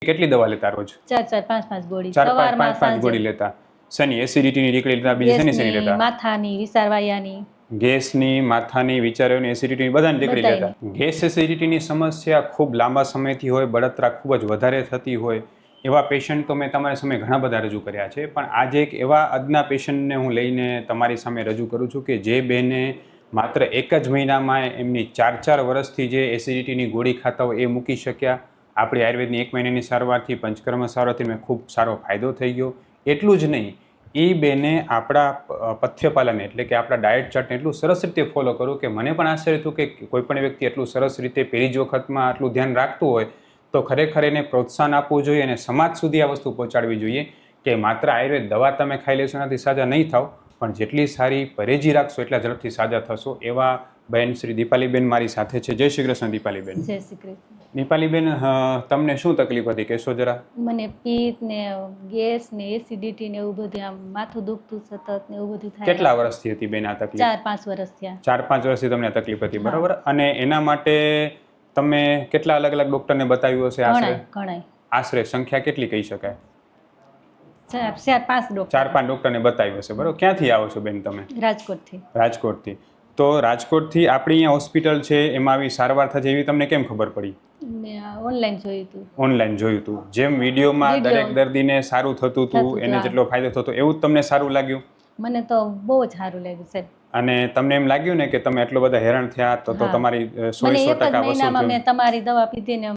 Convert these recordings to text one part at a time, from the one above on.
કેટલી દવા લેતા રોજ? 4-5 ગોળી. 4-5 ગોળી લેતા. શની એસિડિટીની ટીકડી લેતા? બીજી શની લેતા? માથાની, વિસારવાયાની, ગેસની, માથાની, વિચારોની, એસિડિટીની બધાની ટીકડી લેતા. ગેસ એસિડિટીની સમસ્યા ખૂબ લાંબા સમયથી હોય, બળતરા ખૂબ જ વધારે થતી હોય એવા પેશન્ટ તો મેં તમારી સામે ઘણા બધા રજૂ કર્યા છે, પણ આજે એક એવા અદના પેશન્ટને હું લઈને તમારી સામે રજૂ કરું છું કે જે બેને માત્ર 1 જ મહિનામાં એમની 4 વર્ષથી જે એસિડિટીની ગોળી ખાતા હોય એ મૂકી શક્યા. આપણી આયુર્વેદની 1 મહિનાની સારવારથી, પંચકર્મ સારવારથી મેં ખૂબ સારો ફાયદો થઈ ગયો. એટલું જ નહીં, એ બેને આપણા પથ્યપાલન એટલે કે આપણા ડાયટ ચાર્ટને એટલું સરસ રીતે ફોલો કરું કે મને પણ આશ્ચર્ય થયું કે કોઈ પણ વ્યક્તિ એટલું સરસ રીતે પહેલી જ વખતમાં આટલું ધ્યાન રાખતું હોય તો ખરેખર એને પ્રોત્સાહન આપવું જોઈએ અને સમાજ સુધી આ વસ્તુ પહોંચાડવી જોઈએ કે માત્ર આયુર્વેદ દવા તમે ખાઈ લેશો એનાથી સાજા નહીં થાવ, પણ જેટલી સારી પરેજી રાખશો એટલા ઝડપથી સાજા થશો. એવા બહેન શ્રી દીપાલીબેન મારી સાથે છે. જય શ્રી કૃષ્ણ દીપાલીબેન. જય શ્રી કૃષ્ણ. દીપાલીબેન, તમને શું તકલીફ હતી કહેશો જરા? મને પિત્ત ને ગેસ ને એસિડિટી ને એવું બધું, આમ માથું દુખતું સતત ને એવું બધું થાય. કેટલા વર્ષથી હતી બેન આ તકલીફ? 4-5 વર્ષ થયા. 4-5 વર્ષથી તમને આ તકલીફ હતી, બરાબર? અને એના માટે તમે કેટલા અલગ અલગ ડોક્ટરને બતાવ્યું હશે? આશરે સંખ્યા કેટલી કહી શકાય? 4-5 ડોક્ટરને બતાવ્યું હશે, બરાબર? ક્યાંથી આવો છો બેન તમે? રાજકોટથી. રાજકોટથી. તો રાજકોટથી આપણી અહીંયા હોસ્પિટલ છે એમાં આવી સારવાર થાય એવી તમને કેમ ખબર પડી? ઓનલાઈન જોયું હતું. ઓનલાઈન જોયું હતું. જેમ વિડીયોમાં દરેક દર્દીને સારું થતું હતું, એને જેટલો ફાયદો થતો એવું જ તમને સારું લાગ્યું? મને તો બહુ જ સારું લાગ્યું સાહેબ. અને તમને એમ લાગ્યું ને કે તમે એટલો બધા હેરાન થયા તો તમારી 100% વસૂલ? મેં તમારી દવા પીધી ને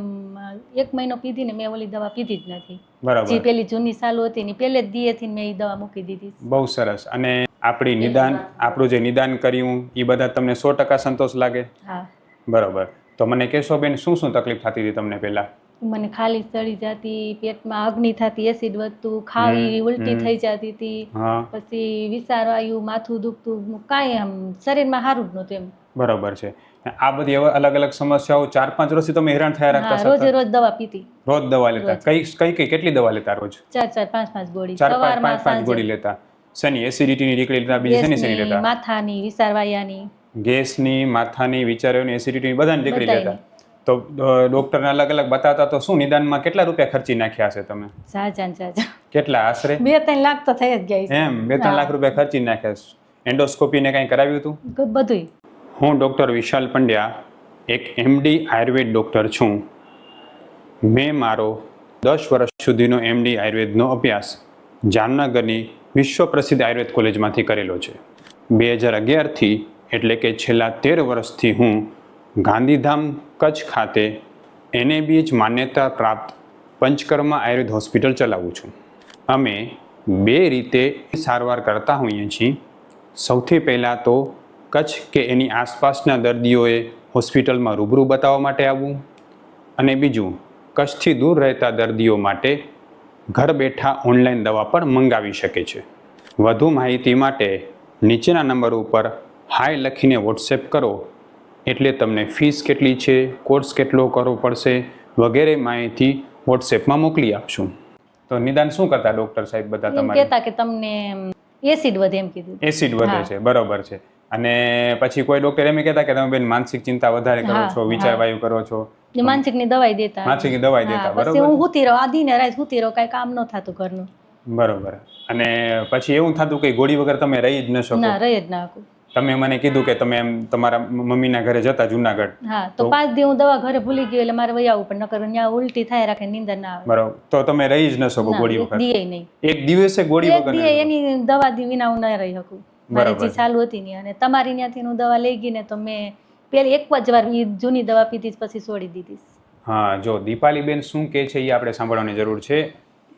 1 મહિનો પીધી ને મેં ઓલી દવા પીધી જ નથી. બરાબર. જે પેલી જૂની ચાલુ હતી ને પહેલે જ દીએથી મેં એ દવા મૂકી દીધી. બહુ સરસ. અને આપણું જે નિદાન કર્યું એ બધા તમને 100% સંતોષ લાગે? હા. બરાબર. તો મને કહેશો બેન શું શું તકલીફ થતી હતી તમને પહેલા? મને ખાલી સડી જતી, પેટમાં અગ્નિ થતી, એસિડ વધતું, ખાવી ઉલટી થઈ જતી હતી, પછી વિસારવાયું, માથું દુખતું, કાંઈ આમ શરીરમાં સારું જ નહોતું એમ. બરાબર છે. આ બધી અલગ અલગ સમસ્યાઓ 4-5 વર્ષથી તમે હેરાન થયા રાખતા? રોજે રોજ દવા પીતી. રોજ દવા લેતા? કઈ કેટલી દવા લેતા રોજ? 4-5 ગોળી. 4-5 ગોળી લેતા. શની એસિડિટીની ટીકડી લેતા? બીજી શની લેતા? માથાની, વિસારવાયાની, ગેસની, માથાની, વિચારોની, એસિડિટીની બધાની ટીકડી લેતા. તો ડોક્ટરને અલગ અલગ બતાવતા તો શું નિદાનમાં કેટલા રૂપિયા ખર્ચી નાખ્યા હશે તમે? કેટલા? આશરે 2-3 લાખ તો થઈ જ ગયા. એમ 2-3 લાખ રૂપિયા ખર્ચી નાખ્યા. એન્ડોસ્કોપી ને કઈ કરાવ્યું હતું? બધું. હું ડૉક્ટર વિશાલ પંડ્યા એક MD આયુર્વેદ ડૉક્ટર છું. મેં મારો 10 વર્ષ સુધીનો MD આયુર્વેદનો અભ્યાસ જામનગરની વિશ્વ પ્રસિદ્ધ આયુર્વેદ કોલેજમાંથી કરેલો છે. 2011થી એટલે કે છેલ્લા 13 વર્ષથી હું ગાંધીધામ કચ્છ ખાતે NABH માન્યતા પ્રાપ્ત પંચકર્મ આયુર્વેદ હોસ્પિટલ ચલાવું છું. અમે 2 રીતે સારવાર કરતા હોઈએ છીએ. સૌથી પહેલાં તો કચ્છ કે એની આસપાસના દર્દીઓએ હોસ્પિટલમાં રૂબરૂ બતાવવા માટે આવવું, અને બીજું કચ્છથી દૂર રહેતા દર્દીઓ માટે ઘર બેઠા ઓનલાઈન દવા પણ મંગાવી શકે છે. વધુ માહિતી માટે નીચેના નંબર ઉપર હાય લખીને વોટ્સએપ કરો એટલે તમને ફીસ કેટલી છે, કોર્સ કેટલો કરવો પડશે વગેરે માહિતી વોટ્સએપમાં મોકલી આપશું. તો નિદાન શું કરતા ડૉક્ટર સાહેબ બધા તમારે? કહેતા કે તમને એસિડ વધે એમ કીધું. એસિડ વધે છે, બરોબર છે. અને પછી કોઈ ડૉક્ટર એમ કહેતા કે તમે બેન માનસિક ચિંતા વધારે કરો છો, વિચારવાયુ કરો છો? માનસિકની દવાઈ દેતા. માનસિકની દવાઈ દેતા, બરોબર. હું હુતી રહો, આધીને રાત હુતી રહો, કાંઈ કામ ન થતું ઘરનું. બરોબર. અને પછી એવું થતું કે ગોળી વગર તમે રહી જ ન શકો? ના, રહી જ ના શકું. તમે મને કીધું કે તમે એમ તમારા મમ્મીના ઘરે જતા જુનાગઢ. હા, તો 5 દી હું દવા ઘરે ભૂલી ગયો એટલે મારે વહી આવવું પણ નકર ત્યાં ઉલટી થાય રાખે, નીંદર ના આવે. બરોબર. તો તમે રહી જ ન શકો ગોળી વગર? દીએ નહીં. એક દિવસે ગોળી વગર? એક દી એની દવા વિના હું ન રહી શકું. મારી જે ચાલુ હતી ને, અને તમારી ત્યાંથી હું દવા લઈ ગઈ ને તો મેં પેલી એક જ વાર જૂની દવા પીધી પછી છોડી દીધી. હા, જો દીપાલીબેન શું કહે છે એ આપણે સાંભળવાની જરૂર છે.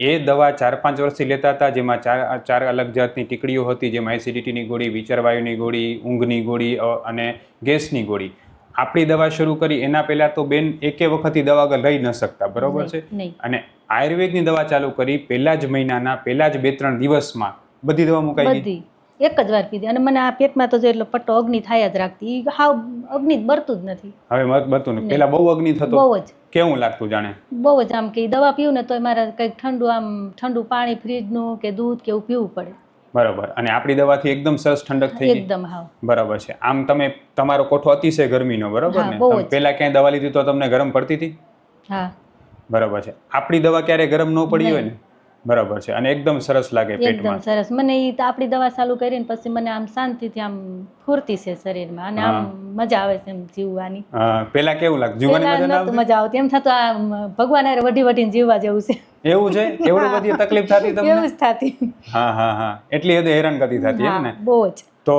એ દવા 4-5 વર્ષથી લેતા હતા, જેમાં 4 અલગ જાતની ટીકડીઓ હતી, જેમાં એસિડિટીની ગોળી, વિચારવાયુની ગોળી, ઊંઘની ગોળી અને ગેસની ગોળી. આપણી દવા શરૂ કરી એના પહેલા તો બેન એકે વખત દવા વગર રહી ન શકતા, બરોબર છે? અને આયુર્વેદની દવા ચાલુ કરી પહેલા જ મહિનાના પહેલા જ 2-3 દિવસમાં બધી દવા મુકાઈ ગઈ. એક જ વાર પીધી અને મને આ પેટમાં તો એટલો પટ્ટો અગ્નિ થાય જ રાખતી. હાવ અગ્નિ બરતું જ નથી. હવે બરતું નથી. પહેલા બહુ અગ્નિ થતો. બહુ જ. કેવું લાગતું જાણે? બહુ જ. આમ કે દવા પીવું ને તો મારે કંઈક ઠંડુ પાણી ફ્રીજનું કે દૂધ કે એવું પીવું પડે. બરાબર. અને આપણી દવાથી એકદમ સરસ ઠંડક થઈ ગઈ? એકદમ. હા, બરાબર છે. આમ તમે તમારો કોઠો અતિશય ગરમીનો, બરાબર ને? પહેલા ક્યાંય દવા લીધી તો તમને ગરમ પડતી હતી? હા. બરાબર છે. આપણી દવા ક્યારે ગરમ ન પડી હોય ને? બરાબર છે. અને એકદમ સરસ લાગે એકદમ પેટમાં. સરસ. મને ઈ તો આપણી દવા ચાલુ કરીને પછી મને આમ શાંતિથી આમ ફૂર્તિ છે શરીરમાં અને આમ મજા આવે છે એમ જીવવાની. પેલા કેવું લાગતું? જીવવાની પહેલા મજા ના નહોતું આવતી? મજા આવતી, એમ થતું આ ભગવાન હારે વઢીને જીવવા જેવું છે. એવું છે? એવડી બધી તકલીફ થતી તમને? એવું જ થતી. હા. એટલી હદે હેરાનગતિ થતી એમ ને? બહુ જ. તો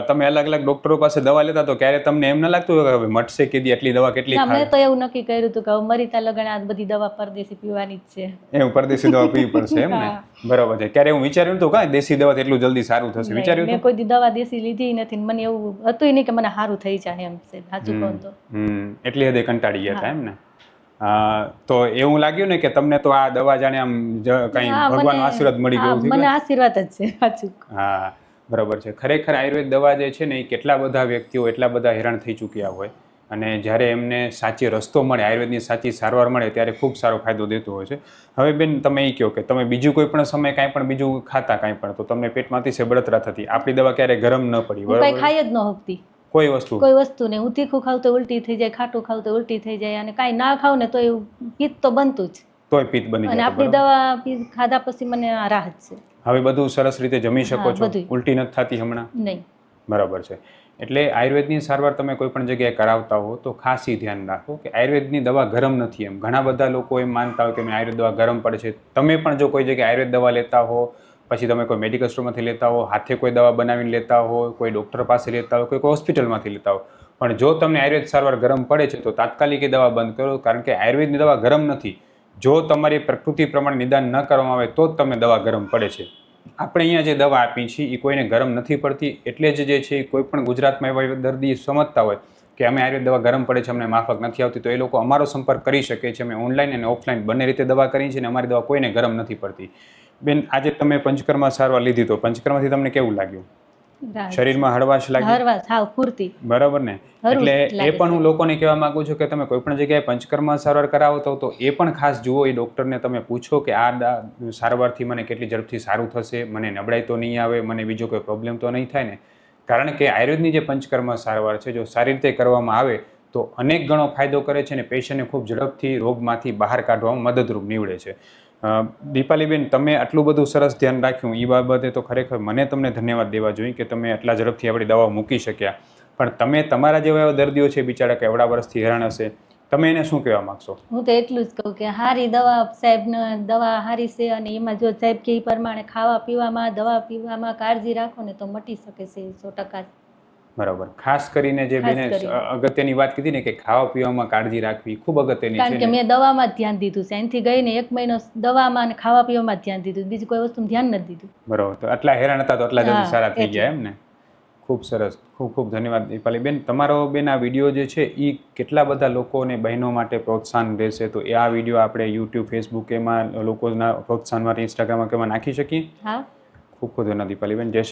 તમે અલગ અલગ ડોક્ટરો પાસે દવા લેતા તો ક્યારે તમને એમ ના લાગતું કે હવે મટશે કીધી એટલી દવા કેટલી ના, મેં ખાવી? તો એવું નક્કી કર્યું હતું કે હવે મરીતા લગન આ બધી દવા પરદેશી પીવાની જ છે. એવું પરદેશી દવા પીવી પડશે એમ ને? બરાબર છે. ક્યારે એવું વિચાર્યું નતું કાંઈ દેશી દવાથી એટલું જલ્દી સારું થશે? વિચાર્યું મેં હતું? કોઈ દી દવા દેશી લીધી નથી ને મને એવું હતું નહીં કે મને સારું થઈ જાય એમ છે, સાચું કહું તો. એટલી હદે કંટાળી ગયા હતા એમ ને? તો એવું લાગ્યું ને કે તમને તો આ દવા જાણે આમ કઈ ભગવાનનો આશીર્વાદ મળી ગયો એવું મને આશીર્વાદ જ છે, સાચું. હા, બરાબર છે. ખરેખર આયુર્વેદ દવા જે છે ને એ કેટલા બધા વ્યક્તિઓ એટલા બધા હેરાન થઈ ચૂક્યા હોય અને જ્યારે એમને સાચી રસ્તો મળે, આયુર્વેદની સાચી સારવાર મળે ત્યારે ખૂબ સારો ફાયદો દેતો હોય છે. હવે બેન તમે એ કહો કે તમે બીજું કોઈ પણ સમય કાંઈ પણ બીજું ખાતા કાંઈ પણ તો તમને પેટમાં અતિશય બળતરા થતી, આપણી દવા ક્યારે ગરમ ન પડી, હું કાંઈ બરાબર? ખાઈ જ ન શકતી, કોઈ વસ્તુ નહીં. હું તીખું ખાઉં તો ઉલટી થઈ જાય, ખાટું ખાઉં તો ઉલટી થઈ જાય અને કાંઈ ના ખાઉં ને તો એવું પિત્ત તો બનતું જ. તોય પિત્ત બની અને જાય. આપણી દવા ખાધા પછી મને આ રાહત છે. હવે બધું સરસ રીતે જમી શકો છો? બધું. ઉલટી નથી થતી હમણાં? નહીં. બરાબર છે. એટલે આયુર્વેદની સારવાર તમે કોઈ પણ જગ્યાએ કરાવતા હો તો ખાસ ઈ ધ્યાન રાખો કે આયુર્વેદની દવા ગરમ નથી એમ. ઘણા બધા લોકો એમ માનતા હોય કે આયુર્વેદ દવા ગરમ પડે છે. તમે પણ જો કોઈ જગ્યાએ આયુર્વેદ દવા લેતા હો, પછી તમે કોઈ મેડિકલ સ્ટોરમાંથી લેતા હો, હાથે કોઈ દવા બનાવીને લેતા હો, કોઈ ડૉક્ટર પાસે લેતા હો, કોઈ હોસ્પિટલમાંથી લેતા હો, પણ જો તમને આયુર્વેદ સારવાર ગરમ પડે છે તો તાત્કાલિક એ દવા બંધ કરો, કારણ કે આયુર્વેદની દવા ગરમ નથી. જો તમારી પ્રકૃતિ પ્રમાણે નિદાન ન કરવામાં આવે તો જ તમને દવા ગરમ પડે છે. આપણે અહીંયા જે દવા આપી છે એ કોઈને ગરમ નથી પડતી, એટલે જ જે છે કોઈ પણ ગુજરાતમાં એવા દર્દી સમજતા હોય કે અમે આયુર્વેદ દવા ગરમ પડે છે, અમને માફક નથી આવતી, તો એ લોકો અમારો સંપર્ક કરી શકે છે. અમે ઓનલાઈન અને ઓફલાઈન બંને રીતે દવા કરી છે અને અમારી દવા કોઈને ગરમ નથી પડતી. બેન, આજે તમે પંચકર્મા સારવાર લીધી તો પંચકર્માથી તમને કેવું લાગ્યું? શરીરમાં હળવાશ લાગી? હળવાશ, હાવ ફૂર્તિ. બરાબર ને? એટલે એ પણ હું લોકોને કહેવા માંગુ છું કે તમે કોઈ પણ જગ્યાએ પંચકર્મા સારવાર કરાવો તો એ પણ ખાસ જુઓ, એ ડૉક્ટરને તમે પૂછો કે આ સારવારથી મને કેટલી ઝડપથી સારું થશે, મને નબળાઈ તો નહીં આવે, મને બીજો કોઈ પ્રોબ્લેમ તો નહીં થાય ને? કારણ કે આયુર્વેદની જે પંચકર્મા સારવાર છે જો સારી રીતે કરવામાં આવે તો અનેક ગણો ફાયદો કરે છે અને પેશન્ટને ખૂબ ઝડપથી રોગમાંથી બહાર કાઢવામાં મદદરૂપ નીવડે છે. દીપાલીબેન, તમે આટલું બધું સરસ ધ્યાન રાખ્યું એ બાબતે તો ખરેખર મને તમને ધન્યવાદ દેવા જોઈએ કે તમે આટલા ઝડપથી આપણી દવાઓ મૂકી શક્યા. પણ તમે તમારા જેવા એવા દર્દીઓ છે બિચારા કે એવડા વર્ષથી હેરાન હશે, તમે એને શું કહેવા માંગશો? હું તો એટલું જ કહું કે હારી દવા, સાહેબને દવા હારી છે અને એમાં જો સાહેબ કે એ પ્રમાણે ખાવા પીવામાં, દવા પીવામાં કાળજી રાખો ને તો મટી શકે છે 100%. બરાબર. ખાસ કરીને જે બેને અગત્યની વાત કીધી ને કે ખાવા પીવામાં કાળજી રાખવી ખૂબ અગત્યની છે. કારણ કે મેં દવામાં જ ધ્યાન દીધું છે. અહીંથી ગઈને 1 મહિનો દવામાં અને ખાવા પીવામાં જ ધ્યાન દીધું, બીજી કોઈ વસ્તુમાં ધ્યાન નથી દીધું. બરાબર. તો આટલા હેરાન હતા તો આટલા જલ્દી સારા થઈ ગયા એમ ને? ખૂબ સરસ. ખૂબ ખૂબ ધન્યવાદ દીપાલીબેન. તમારો બેન આ વિડીયો જે છે એ કેટલા બધા લોકો અને બહેનો માટે પ્રોત્સાહન રહેશે, તો એ આ વિડીયો આપણે યુટ્યુબ, ફેસબુક એમાં લોકોના પ્રોત્સાહન માટે, ઇન્સ્ટાગ્રામમાં કેમાં નાખી શકીએ? હા. ખૂબ ખૂબ ધન્યવાદ દીપાલીબેન. જય